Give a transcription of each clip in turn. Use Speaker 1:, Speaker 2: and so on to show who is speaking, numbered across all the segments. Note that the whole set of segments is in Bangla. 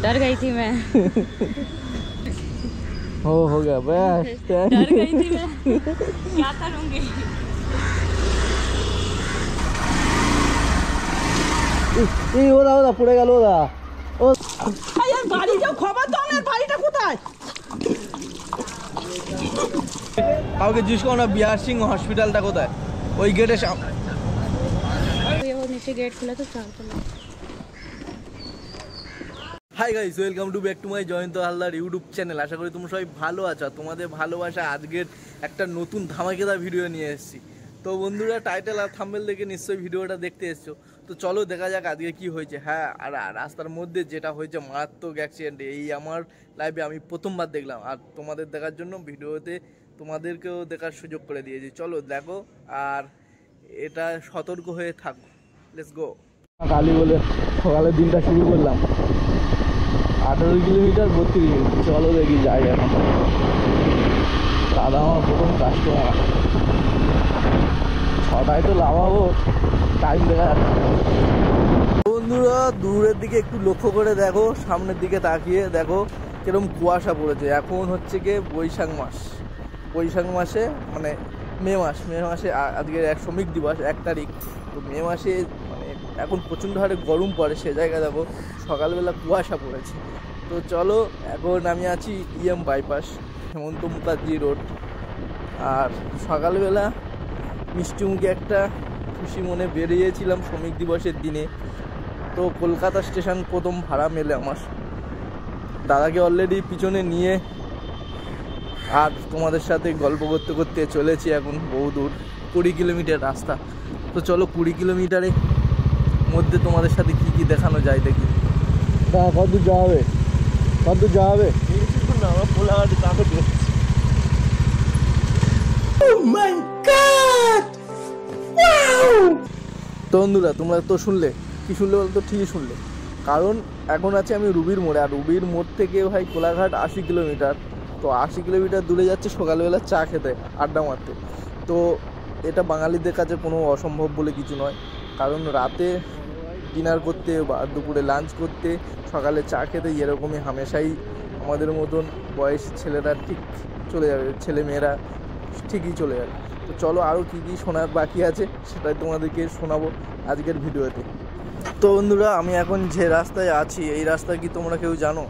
Speaker 1: डर गई थी मैं।
Speaker 2: हो गया बस,
Speaker 1: डर गई थी मैं, क्या करूँगी।
Speaker 2: ওদা পড়ে গেল ওদা। ও
Speaker 3: বাড়ি যাও, খবর দাও না, বাড়িটা কোথায়?
Speaker 2: কাউকে জিজ্ঞেস করো না বিহার সিং হসপিটালটা কোথায়, ওই গেটের সামনে।
Speaker 1: वो नीचे गेट खुला तो चार खुला।
Speaker 2: Hi guys, welcome to back to my Joyanta Haldar YouTube channel. আশা করি তোমরা সবাই ভালো আছো। তোমাদের ভালোবাসা আজকের একটা নতুন ধামাকেদার ভিডিও নিয়ে এসেছি। তো বন্ধুরা, টাইটেল আর থাম্বনেল দেখে নিশ্চয়ই ভিডিওটা দেখতে এসছো। তো চলো দেখা যাক আজকে কি হয়েছে। হ্যাঁ, আর রাস্তার মধ্যে যেটা হয়েছে মারাত্মক অ্যাক্সিডেন্ট, এই আমার লাইফে আমি প্রথমবার দেখলাম। আর তোমাদের দেখার জন্য ভিডিওতে তোমাদেরকেও দেখার সুযোগ করে দিয়েছি। চলো দেখো আর এটা সতর্ক হয়ে থাকো। Let's go. কালি বলে সকালের দিনটা শুরু করলাম। 18 কিলোমিটার 32 মিনিট। চলো দেখি যাই। এখন দাদা আমার প্রথম কাস্টমার। 6টায় তো লাভাবো, টাইম দেখা যাচ্ছে। বন্ধুরা, দূরের দিকে একটু লক্ষ্য করে দেখো, সামনের দিকে তাকিয়ে দেখো কিরকম কুয়াশা পড়েছে। এখন হচ্ছে গিয়ে বৈশাখ মাস। বৈশাখ মাসে মানে মে মাসে আজকের শ্রমিক দিবস 1 তারিখ। তো মে মাসে মানে এখন প্রচণ্ড হারে গরম পড়ে, সে জায়গায় দেখো সকালবেলা কুয়াশা পড়েছে। তো চলো, এখন আমি আছি ইএম বাইপাস, হেমন্ত মুখার্জি রোড। আর সকালবেলা মিষ্টি মুখে একটা খুশি মনে বেরিয়েছিলাম শ্রমিক দিবসের দিনে। তো কলকাতা স্টেশন প্রথম ভাড়া মেলে আমার। দাদাকে অলরেডি পিছনে নিয়ে আর তোমাদের সাথে গল্প করতে করতে চলেছি এখন বহু দূর, 20 কিলোমিটার রাস্তা। তো চলো 20 কিলোমিটারের মধ্যে তোমাদের সাথে কি কি দেখানো যায় দেখি। কত দূর যাওয়া হবে? কত দূর যাওয়া হবে? না, আমরা পোলাঘাট কাকে দেখছি। তো বন্ধুরা, তোমরা তো শুনলে, কি শুনলে বলতো? ঠিকই শুনলে, কারণ এখন আছে আমি রুবির মোড়ে। আর রুবির মোড় থেকে ভাই কোলাঘাট 80 কিলোমিটার। তো 80 কিলোমিটার দূরে যাচ্ছে সকালবেলা চা খেতে, আড্ডা মারতে। তো এটা বাঙালিদের কাছে কোনো অসম্ভব বলে কিছু নয়, কারণ রাতে ডিনার করতে বা দুপুরে লাঞ্চ করতে, সকালে চা খেতে এরকমই হামেশাই আমাদের মতন বয়স ছেলেরা ঠিক চলে যাবে, ছেলে মেয়েরা ঠিকই চলে যাবে। তো চলো আরও কী কী শোনার বাকি আছে সেটাই তোমাদেরকে শোনাবো আজকের ভিডিওতে। তো বন্ধুরা, আমি এখন যে রাস্তায় আছি, এই রাস্তা কি তোমরা কেউ জানো?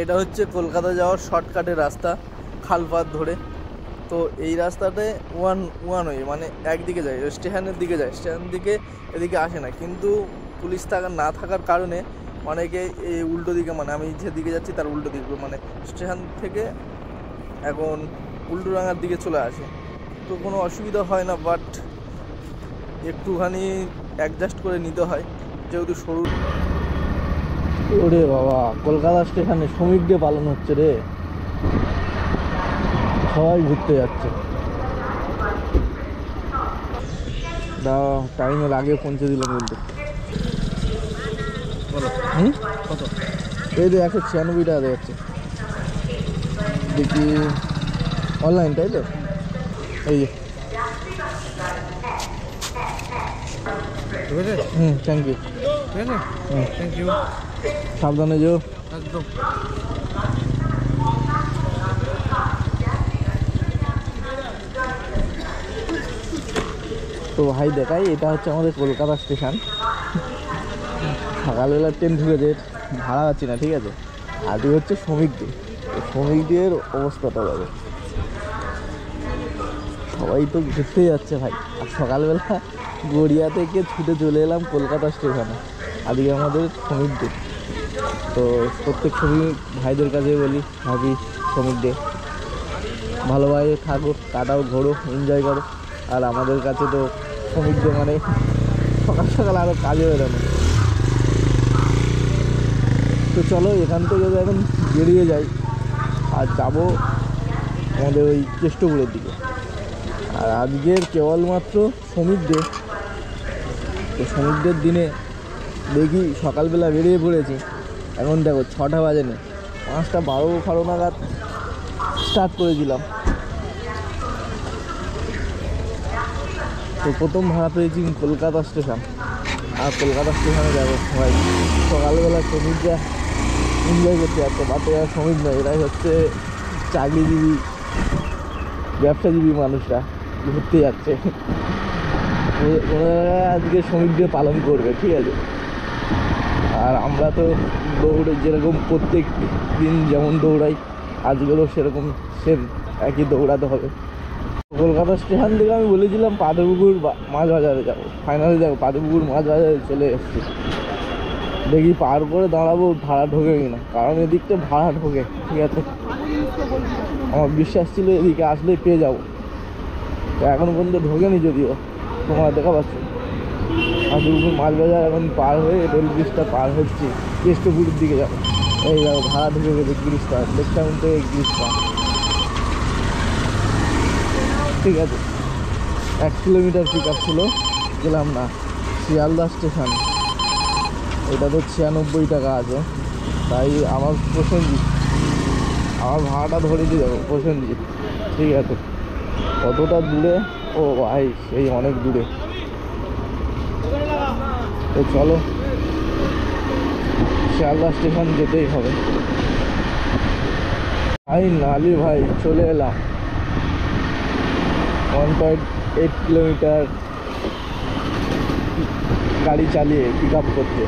Speaker 2: এটা হচ্ছে কলকাতা যাওয়ার শর্টকাটের রাস্তা, খালপাত ধরে। তো এই রাস্তাতে ওয়ান ওয়ে, মানে একদিকে যায়, স্টেশনের দিকে যায়, স্টেশন দিকে এদিকে আসে না। কিন্তু পুলিশ না থাকার কারণে অনেকে এই উল্টো দিকে, মানে আমি যেদিকে যাচ্ছি তার উল্টো দিকে, মানে স্টেশন থেকে এখন উল্টোডাঙার দিকে চলে আসে। তো কোনো অসুবিধা হয় না, বাট একটুখানি অ্যাডজাস্ট করে নিতে হয় যেহেতু সরু। ওরে বাবা, কলকাতা স্টেশনে শ্রমিক ডে পালন হচ্ছে রে, সবাই ঘুরতে যাচ্ছে। টাইমের আগে পৌঁছে দিলাম কিন্তু। কত? এই যে 196 টাকা দেখাচ্ছে। দেখি অনলাইন, তাই তো? এই যে থ্যাংক ইউ। ঠিক আছে, থ্যাংক ইউ। সাবধানে যেও একদম। তো ভাই দেখাই, এটা হচ্ছে আমাদের কলকাতা স্টেশন। সকালবেলা ট্রেন ঢুকেছে, ভাড়া পাচ্ছি না, ঠিক আছে। আজকে হচ্ছে শ্রমিক ডে। শ্রমিক ডের অবস্থাটা যাবে, সবাই তো ঘুরতে যাচ্ছে ভাই। আর সকালবেলা গড়িয়া থেকে ছুটে চলে এলাম কলকাতা স্টেশনে। আজকে আমাদের শ্রমিক ডে। তো প্রত্যেক শ্রমিক ভাইদের কাছে বলি হ্যাপি শ্রমিক ডে। ভালোভাবে থাকো, কাটাও, ঘোরো, এনজয় করো। আর আমাদের কাছে তো শ্রমিক ডে মানে সকাল সকাল আরও কাজে বেরোনো। তো চলো এখান থেকে এখন বেরিয়ে যাই আর যাবো আমাদের ওই কেষ্টপুরের দিকে। আর আজকের কেবলমাত্র শ্রমিক ডে। তো শ্রমিক ডের দিনে দেখি সকালবেলা বেরিয়ে পড়েছি। এখন দেখো 6টা বাজেনি, 5টা 12 নাগাদ স্টার্ট করেছিলাম। তো প্রথম ভাড়া পেয়েছি কলকাতা স্টেশন। আর কলকাতা স্টেশনে যাবো ভাই, সকালবেলা শ্রমিকরা এনজয় করতে যাচ্ছে। বাতে আর শ্রমিক নয়, এরাই হচ্ছে চাকরিজীবী ব্যবসাজীবী মানুষরা ঘুরতে যাচ্ছে। ওরা আজকে শ্রমিক দিয়ে পালন করবে, ঠিক আছে। আর আমরা তো দৌড়ে যেরকম প্রত্যেক দিন যেমন দৌড়াই, আজকেও সেরকম সেম একই দৌড়াতে হবে। কলকাতা স্টেশন থেকে আমি বলেছিলাম পাদপুকুর মাছ বাজারে যাবো, ফাইনালি যাবো পাদপুকুর মাছ বাজারে চলে এসেছি। দেখি পার করে দাঁড়াবো ভাড়া ঢোকে কিনা, কারণ এদিকটা ভাড়া ঢোকে, ঠিক আছে। আমার বিশ্বাস ছিল এদিকে আসলেই পেয়ে যাবো, তো এখনো পর্যন্ত ঢোকেনি, যদিও তোমরা দেখা পাচ্ছ। পাদপুকুর মাছ বাজার এখন পার হয়ে রেল ব্রিজটা পার হচ্ছি, কেষ্টপুরের দিকে যাবো। এই যাবো ভাড়া ঢুকে গেছে 30 টাকা, লেকটাউন থেকে 30 টাকা, ঠিক আছে। 1 কিলোমিটার পিক আপ ছিল, গেলাম না। শিয়ালদা স্টেশন, এটা তো 96 টাকা আছে, তাই আমার প্রসেনজিৎ, আমার ভাড়াটা ধরে দিয়ে যাবো প্রসেনজিৎ, ঠিক আছে। কতটা দূরে, ও ভাই সেই অনেক দূরে। তো চলো শিয়ালদা স্টেশন যেতেই হবে। ভাই নালি ভাই চলে এলাম 1.8 কিলোমিটার গাড়ি চালিয়ে পিক আপ করতে।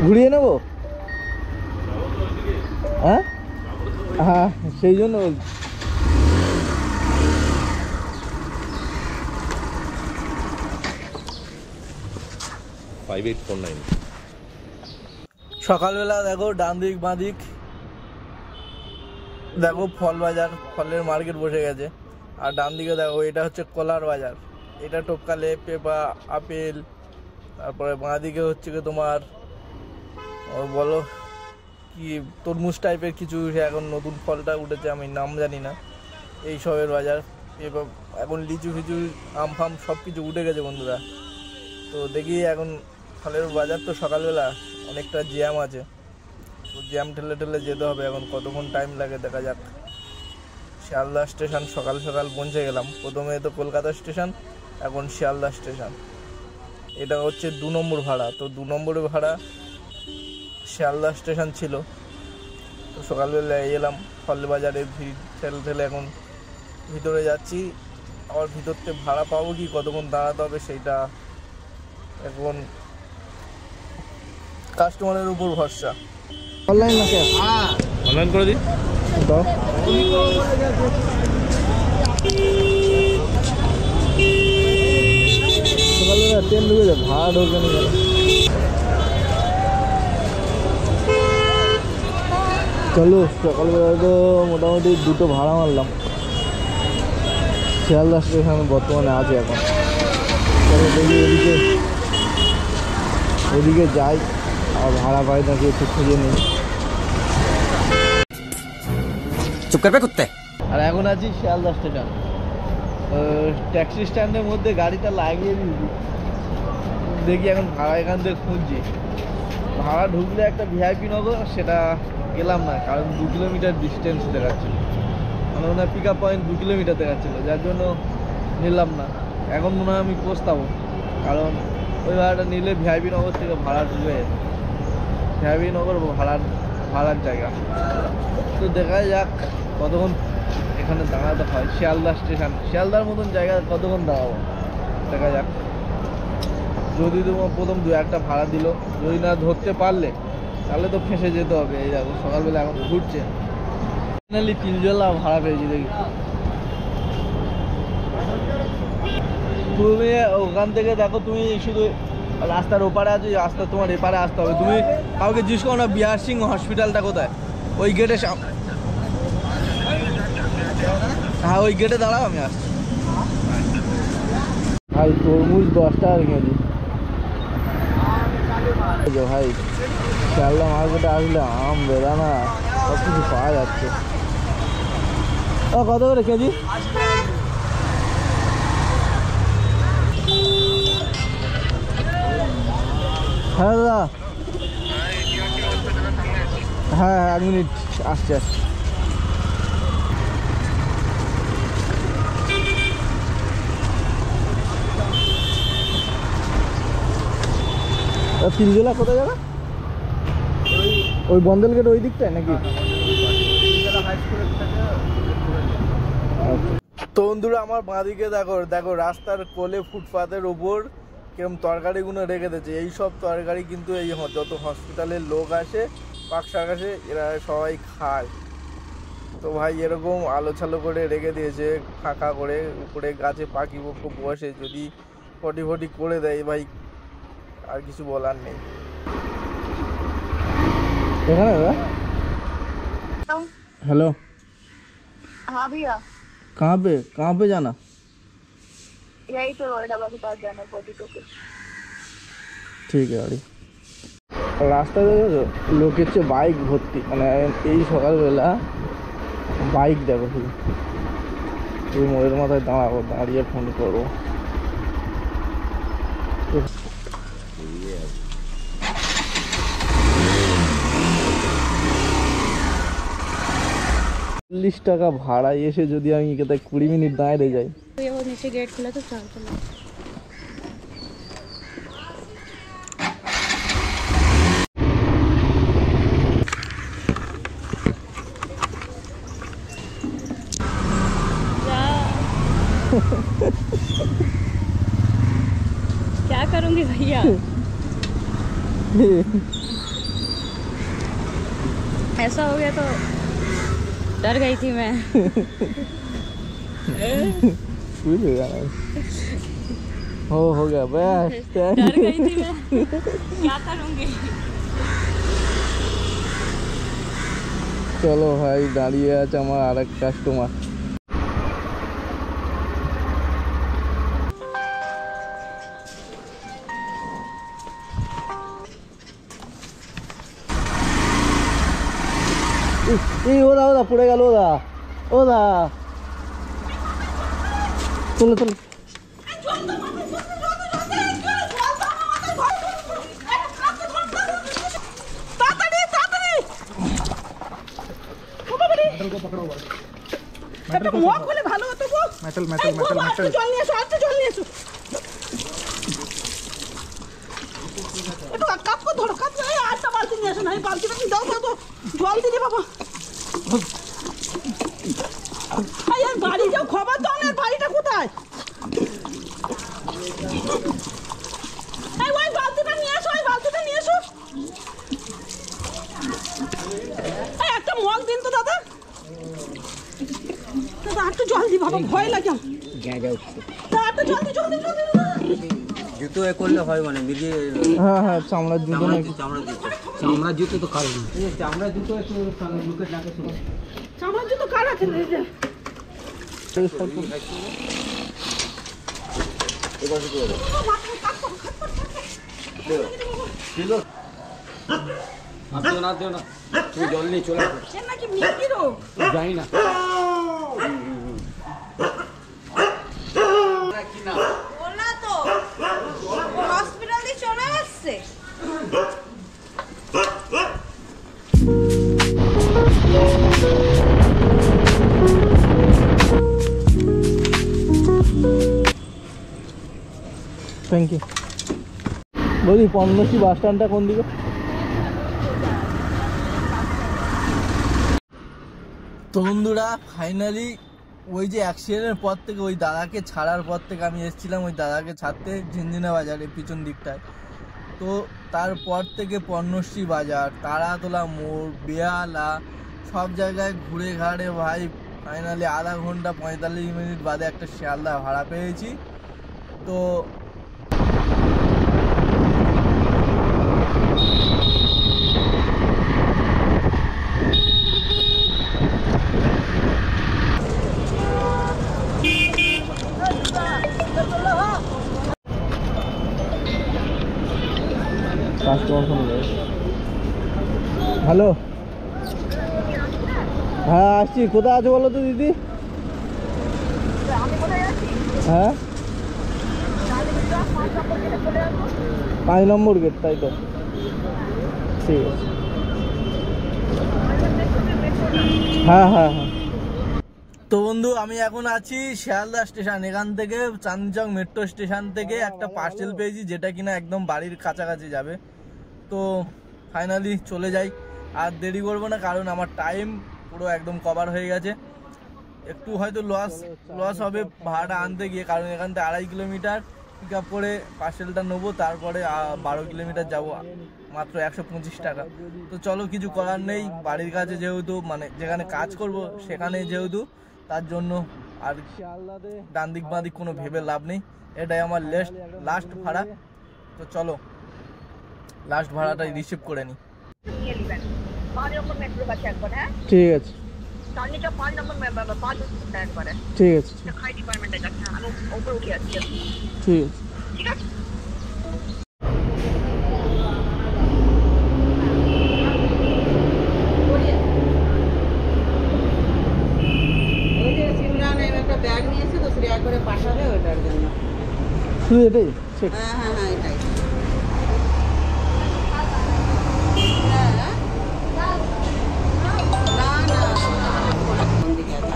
Speaker 2: ঘুরিয়ে নেবো, হ্যাঁ হ্যাঁ সেই জন্য সকালবেলা দেখো ডান দিক বাঁ দিক দেখো ফল বাজার, ফলের মার্কেট বসে গেছে। আর ডান দিকে দেখো এটা হচ্ছে কলার বাজার, এটা টপকালে পেঁপা আপেল। তারপরে বাঁ দিকে হচ্ছে কি তোমার বলো কি তরমুজ টাইপের কিছু, এখন নতুন ফলটা উঠেছে, আমি নাম জানি না, এই সবের বাজার। পেঁপা, এখন লিচু ফিচু আম ফাম সব কিছু উঠে গেছে বন্ধুরা। তো দেখি এখন ফলের বাজার তো সকালবেলা অনেকটা জ্যাম আছে, তো জ্যাম ঠেলে ঠেলে যেতে হবে। এখন কতক্ষণ টাইম লাগে দেখা যাক। শিয়ালদা স্টেশন সকাল সকাল পৌঁছে গেলাম। প্রথমে তো কলকাতা স্টেশন, এখন শিয়ালদা স্টেশন। এটা হচ্ছে 2 নম্বর ভাড়া, তো 2 নম্বরের ভাড়া শিয়ালদা স্টেশন ছিল। তো সকালবেলা এলাম ফল বাজারে, ভিড় ঠেলে ঠেলে এখন ভিতরে যাচ্ছি। আবার ভিতরতে ভাড়া পাবো কি, কতক্ষণ দাঁড়াতে হবে সেইটা এখন কাস্টমারের উপর ভরসা। অনলাইন না ক্যাশ? অনলাইন করে দিই দাও। সকালবেলা ট্রেন ঢুকে যায়, ভাড়া ঢোকে না। চলো সকালবেলা তো মোটামুটি 2টো ভাড়া মারলাম। শিয়ালদা স্টেশন বর্তমানে আছে এখন। চলো দেখি ওদিকে যাই, আর ভাড়া পাই নাকি একটু খুঁজে নিই। চুপ করবে কুত্তে। আর এখন আছি শিয়ালদা স্টেশন, ট্যাক্সি স্ট্যান্ডের মধ্যে গাড়িটা লাগিয়ে দিয়েছি। দেখি এখন ভাড়া এখান থেকে খুঁজছি। ভাড়া ঢুকলে একটা ভিআইপি নগর, সেটা গেলাম না, কারণ 2 কিলোমিটার ডিস্টেন্স দেখাচ্ছিল। মানে ওনার পিক আপ পয়েন্ট 2 কিলোমিটার দেখাচ্ছিল, যার জন্য নিলাম না। এখন মনে হয় আমি পস্তাবো, কারণ ওই ভাড়াটা নিলে ভিআইপি নগর থেকে ভাড়া ঢুকে, ভিআইপি নগর ভাড়ার জায়গা। তো দেখা যাক কতক্ষণ এখানে দাঁড়াতে হয়। শিয়ালদা স্টেশন, শিয়ালদার মতন জায়গা কতক্ষণ দাঁড়াবো দেখা যাক। যদি তোমার প্রথম 2-1টা ভাড়া দিল, যদি না ধরতে পারলে তাহলে তো ফেঁসে যেতে হবে। এই দেখো সকালবেলা এখন ঘুরছে। ফাইনালি তিলজলা ভাড়া পেয়েছি। দেখি তুমি ওখান থেকে দেখো, তুমি শুধু রাস্তার ওপারে আছো, রাস্তা তোমার এপারে আসতে হবে। তুমি কাউকে জিজ্ঞেস করো না বিহার সিং হসপিটালটা কোথায়, ওই গেটের সামনে। হ্যাঁ ওই গেটে দাঁড়াও, আমি আসছি। ভাই তরমুজ 10 টাকা কেজি। ভাই শিয়ালদা মার্কেটে আসলে আম বেদানা সব কিছু পাওয়া যাচ্ছে। কত করে কেজি? হ্যাঁ দাদা, হ্যাঁ 1 মিনিট আসছে। তিলজলা কোথায় যাবে? ওই বন্দল গেট ওই দিকটায় নাকি? তো বন্ধুরা আমার বাঁদিকে দেখো দেখো রাস্তার কোলে ফুটপাতের ওপর কিরম তরকারিগুলো রেখে দিয়েছে। এই সব তরকারি কিন্তু এই যত হসপিটালের লোক আসে পাকশাক আসে এরা সবাই খায়। তো ভাই এরকম আলো ছালো করে রেখে দিয়েছে ফাঁকা করে, উপরে গাছে পাখি পক্ষ বসে, যদি ফটি ফটি করে দেয় ভাই আর কিছু বলার নেই। এখানে हेलो
Speaker 4: हाँ भैया,
Speaker 2: कहाँ पे जाना?
Speaker 4: यही पे और ढाबा के पास जाना 42 के।
Speaker 2: ঠিক আছে। রাস্তা দেখো লোকের চেয়ে বাইক ভর্তি, মানে এই সকালবেলা বাইক দেখো শুধু। এই মোড়ের মাথায় দাঁড়াবো, দাঁড়িয়ে ফোন করবো। টাকা ভাড়ায় এসে যদি আমি এখানে 20 মিনিট দাঁড়িয়ে যাই।
Speaker 1: ये वो नीचे गेट खुला तो चाल चला। क्या करूंगी भैया? ऐसा हो गया तो डर गई थी मैं।
Speaker 2: हो गया बस,
Speaker 1: डर गई थी मैं, क्या करूंगी।
Speaker 2: চলো ভাই, দাঁড়িয়ে আছে আমার আরেক কাস্টমার। এই ওদা পড়ে গেল, ওদা চলো চলো।
Speaker 3: মেটাল জল নিয়ে এসো, জল নিয়ে এসো। একটু কাপ করে ধরো, কাপ করে আটটা বালতি নিয়ে আসো। না এই বালতিটা তুমি দাও তো, জল দিদি বাবা। আর বাড়ি যাও, খবর দাও না বাড়িটা কোথায়। ওই বালতিটা নিয়ে এসো, ওই বালতিটা নিয়ে এসো। একটা মগ দিন তো দাদা, দাদা একটু জল দি বাবা, ভয় লাগে। একটু জল দি, জল দি।
Speaker 5: জুতো এ করলে হয় মানে মিলিয়ে।
Speaker 2: হ্যাঁ চামড়ার জুতো নাকি?
Speaker 5: চামড়ার জুতো তো কারণ চামড়ার জুতো একটু লোকের নাকে শুনো।
Speaker 3: চামড়ার জুতো কার আছে?
Speaker 5: না তুমি জল নিয়ে চলে আসো।
Speaker 3: নাকি মিকিরো
Speaker 5: যাই না
Speaker 4: ওলা তো হসপিটালে চলে আসছে।
Speaker 2: Thank you. বলি পদ্মশ্রী বাস স্ট্যান্ডটা কোন দিকে? তো বন্ধুরা ফাইনালি ওই যে অ্যাক্সিডেন্টের পর থেকে, ওই দাদাকে ছাড়ার পর থেকে আমি এসেছিলাম ওই দাদাকে ছাড়তে ঝিনঝিনা বাজারের পিছন দিকটায়। তো তারপর থেকে পদ্মশ্রী বাজার, তারাতলা মোড়, বেহালা সব জায়গায় ঘুরে ঘাড়ে ভাই ফাইনালি আধা ঘন্টা 45 মিনিট বাদে একটা শিয়ালদা ভাড়া পেয়েছি। তো হ্যালো, হ্যাঁ আসছি। কোথায় আছো বলো তো দিদি? হ্যাঁ 5 নম্বর গেট, তাই তো? ঠিক আছে। হ্যাঁ। তো বন্ধু আমি এখন আছি শিয়ালদা স্টেশন। এখান থেকে চাঁদনি মেট্রো স্টেশন থেকে একটা পার্সেল পেয়েছি যেটা কিনা একদম বাড়ির কাছাকাছি যাবে। তো ফাইনালি চলে যাই। আর দেরি করবো না, কারণ আমার টাইম পুরো একদম কভার হয়ে গেছে। একটু হয়তো লস হবে ভাড়াটা আনতে গিয়ে, কারণ এখান থেকে 2.5 কিলোমিটার পিক আপ করে পার্সেলটা নেবো, তারপরে 12 কিলোমিটার যাবো, মাত্র 125 টাকা। তো চলো, কিছু করার নেই, বাড়ির কাছে যেহেতু, মানে যেখানে কাজ করব সেখানে যেহেতু, তার জন্য আর ডান দিক বাঁ দিক কোনো ভেবে লাভ নেই। এটাই আমার লাস্ট ভাড়া। তো চলো লাস্ট ভাড়াটাই রিসিভ করে নিই।
Speaker 4: নিয়ে নেবেন 5 নম্বর মেট্রো কাছে একবার। হ্যাঁ,
Speaker 2: ঠিক আছে,
Speaker 4: চাঁদনিচক 5 নম্বর 5 একবারে
Speaker 2: ঠিক আছে,
Speaker 4: খাই ডিপার্টমেন্টের কাছে। আমি উপরে উঠে আসছি।
Speaker 2: ঠিক আছে।
Speaker 4: ঠিক আছে।
Speaker 3: ওই যে সিমরান একটা ব্যাগ নিয়েছে তো, শ্রেয়া করে পাঠাবে ওটার জন্য।
Speaker 2: শুধু এটাই?
Speaker 3: হ্যাঁ হ্যাঁ হ্যাঁ, এটাই।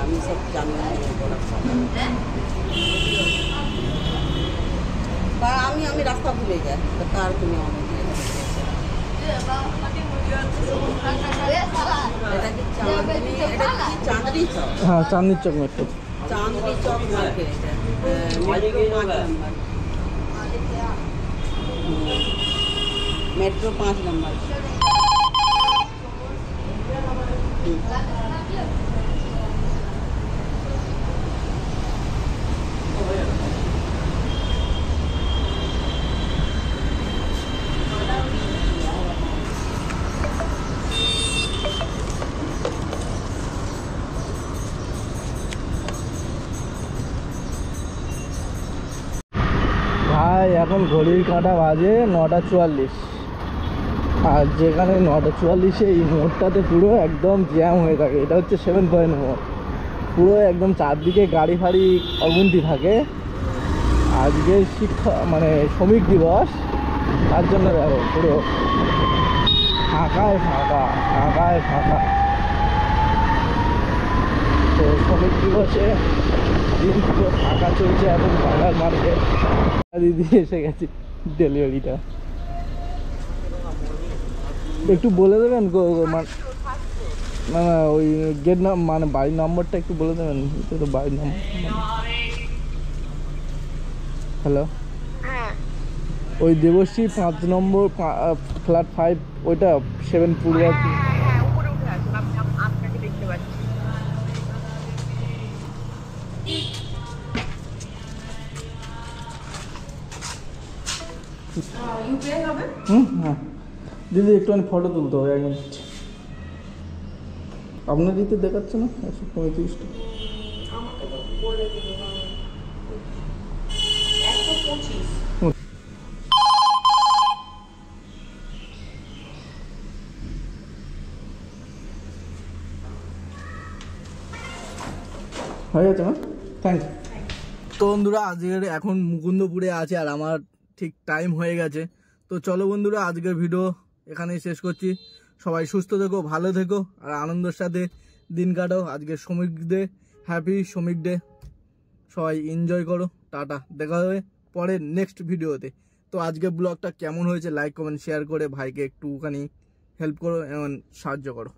Speaker 3: আমি সব জানি আমি রাস্তা ভুলে যাই, তো কার তুমি অনেক চাঁদনি চক।
Speaker 2: হ্যাঁ, Chandni Chowk metro.
Speaker 3: Chandni Chowk market, metro 5 নম্বর।
Speaker 2: ভাই এখন ঘড়ির কাঁটা বাজে 9:44, আর যেখানে 9:44 এই মোড়টাতে পুরো একদম জ্যাম হয়ে থাকে। এটা হচ্ছে 7 পয়েন্ট মোড়, পুরো একদম চারদিকে গাড়ি ফাড়ি অগুন্তি থাকে। আজকে শ্রমিক দিবস, তার জন্য দেখো পুরো ফাঁকায় ফাঁকা। তো শ্রমিক দিবসে দিন পুরো ফাঁকা চলছে এখন বাংলার মার্কেট। দিদি এসে গেছে ডেলিভারিটা। একটু বলে দেবেন না ওই গেট বাড়ির নম্বরটা একটু বলে দেবেন, তো বাড়ির নম্বর। হ্যালো, ওই দেবশ্রী 5 নম্বর ফ্ল্যাট 5, ওইটা 7 পূর্ব।
Speaker 4: হ্যাঁ, উপরে উঠে আসুন, আপনাকে দেখতে পাচ্ছি।
Speaker 2: হ্যাঁ দিদি, একটুখানি ফটো তুলতে হবে 1 মিনিট। আপনার দিতে দেখাচ্ছে না 135টা? হয়ে গেছে না? Thank you. তো বন্ধুরা, আজকের এখন মুকুন্দপুরে আছে আর আমার ঠিক টাইম হয়ে গেছে। তো চলো বন্ধুরা, আজকের ভিডিও এখানেই শেষ করছি। সবাই সুস্থ থেকো, ভালো থেকো আর আনন্দের সাথে দিন কাটাও। আজকে শ্রমিক ডে, হ্যাপি শ্রমিক ডে, সবাই এনজয় করো। টাটা, দেখা হবে পরে নেক্সট ভিডিওতে। তো আজকের ব্লগটা কেমন হয়েছে লাইক কমেন্ট শেয়ার করে ভাইকে একটুখানি হেল্প করো এবং সাহায্য করো।